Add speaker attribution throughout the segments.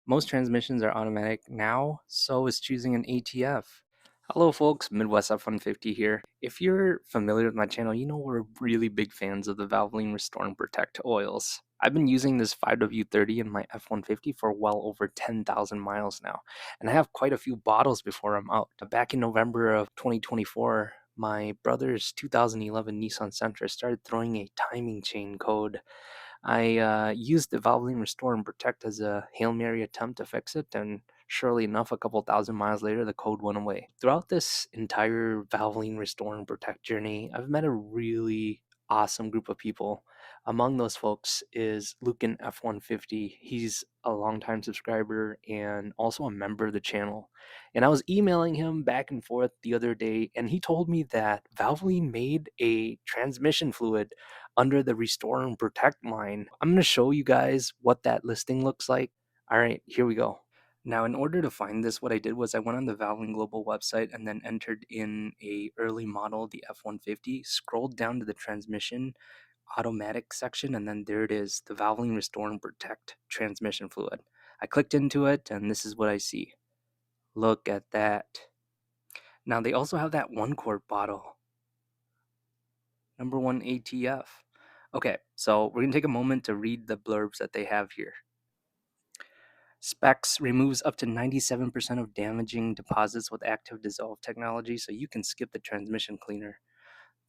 Speaker 1: Most transmissions are automatic now, so is choosing an ATF. Hello folks, Midwest F-150 here. If you're familiar with my channel, you know we're really big fans of the Valvoline Restore and Protect oils. I've been using this 5W30 in my F-150 for well over 10,000 miles now, and I have quite a few bottles before I'm out. Back in November of 2024, my brother's 2011 Nissan Sentra started throwing a timing chain code. I used the Valvoline Restore and Protect as a Hail Mary attempt to fix it, and surely enough, a couple thousand miles later, the code went away. Throughout this entire Valvoline Restore and Protect journey, I've met a really awesome group of people. Among those folks is Lucan F150. He's a longtime subscriber and also a member of the channel. And I was emailing him back and forth the other day, and he told me that Valvoline made a transmission fluid under the Restore and Protect line. I'm going to show you guys what that listing looks like. All right, here we go. Now, in order to find this, what I did was I went on the Valvoline Global website and then entered in a early model, the F-150, scrolled down to the transmission automatic section, and then there it is, the Valvoline Restore and Protect transmission fluid. I clicked into it, and this is what I see. Look at that. Now, they also have that 1 quart bottle. Number 1 ATF. Okay, so we're going to take a moment to read the blurbs that they have here. Specs removes up to 97% of damaging deposits with active dissolve technology, so you can skip the transmission cleaner.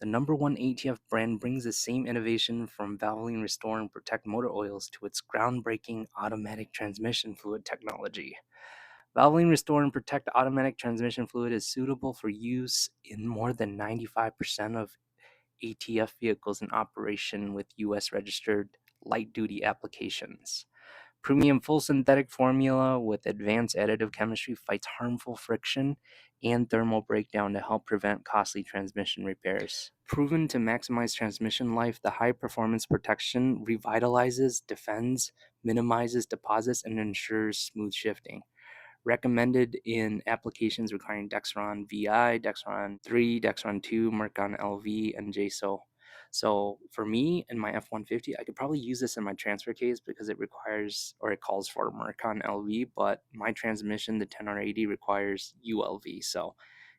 Speaker 1: The number 1 ATF brand brings the same innovation from Valvoline Restore and Protect motor oils to its groundbreaking automatic transmission fluid technology. Valvoline Restore and Protect automatic transmission fluid is suitable for use in more than 95% of ATF vehicles in operation with US registered light duty applications. Premium full synthetic formula with advanced additive chemistry fights harmful friction and thermal breakdown to help prevent costly transmission repairs. Proven to maximize transmission life, the high performance protection revitalizes, defends, minimizes deposits, and ensures smooth shifting. Recommended in applications requiring Dexron VI, Dexron 3, Dexron 2, Mercon LV, and JSO. So for me and my F-150, I could probably use this in my transfer case because it requires, or it calls for Mercon LV, but my transmission, the 10R80, requires ULV. So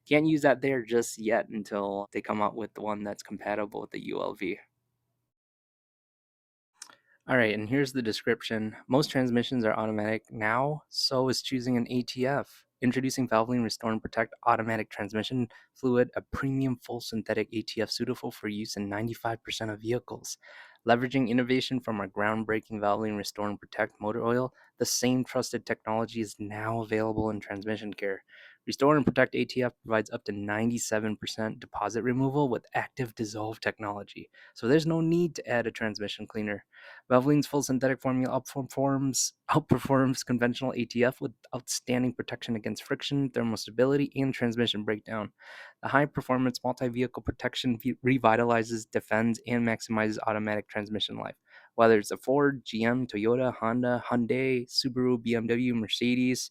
Speaker 1: can't use that there just yet until they come out with the one that's compatible with the ULV. All right, and here's the description. Most transmissions are automatic now, so is choosing an ATF. Introducing Valvoline Restore and Protect Automatic Transmission Fluid, a premium full synthetic ATF suitable for use in 95% of vehicles. Leveraging innovation from our groundbreaking Valvoline Restore and Protect motor oil, the same trusted technology is now available in transmission care. Restore and Protect ATF provides up to 97% deposit removal with active dissolve technology, so there's no need to add a transmission cleaner. Valvoline's full synthetic formula outperforms conventional ATF with outstanding protection against friction, thermal stability, and transmission breakdown. The high performance multi vehicle protection revitalizes, defends, and maximizes automatic transmission life. Whether it's a Ford, GM, Toyota, Honda, Hyundai, Subaru, BMW, Mercedes,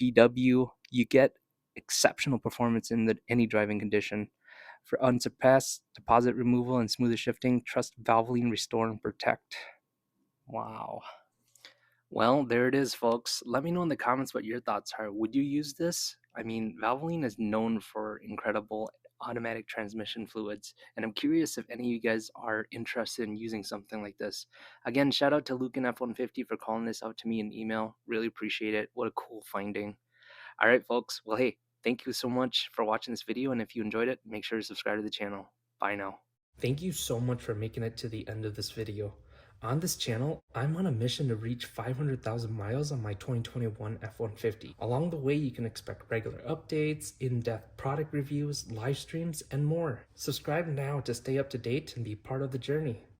Speaker 1: VW, you get exceptional performance in any driving condition. For unsurpassed deposit removal and smoother shifting, trust Valvoline Restore and Protect. Wow. Well, there it is, folks. Let me know in the comments what your thoughts are. Would you use this? I mean, Valvoline is known for incredible automatic transmission fluids, and I'm curious if any of you guys are interested in using something like this. Again, shout out to Lucan F150 for calling this out to me in email. Really appreciate it. What a cool finding. All right, folks. Well, hey, thank you so much for watching this video, and if you enjoyed it, make sure to subscribe to the channel. Bye now. Thank you so much for making it to the end of this video. On this channel, I'm on a mission to reach 500,000 miles on my 2021 F-150. Along the way, you can expect regular updates, in-depth product reviews, live streams, and more. Subscribe now to stay up to date and be part of the journey.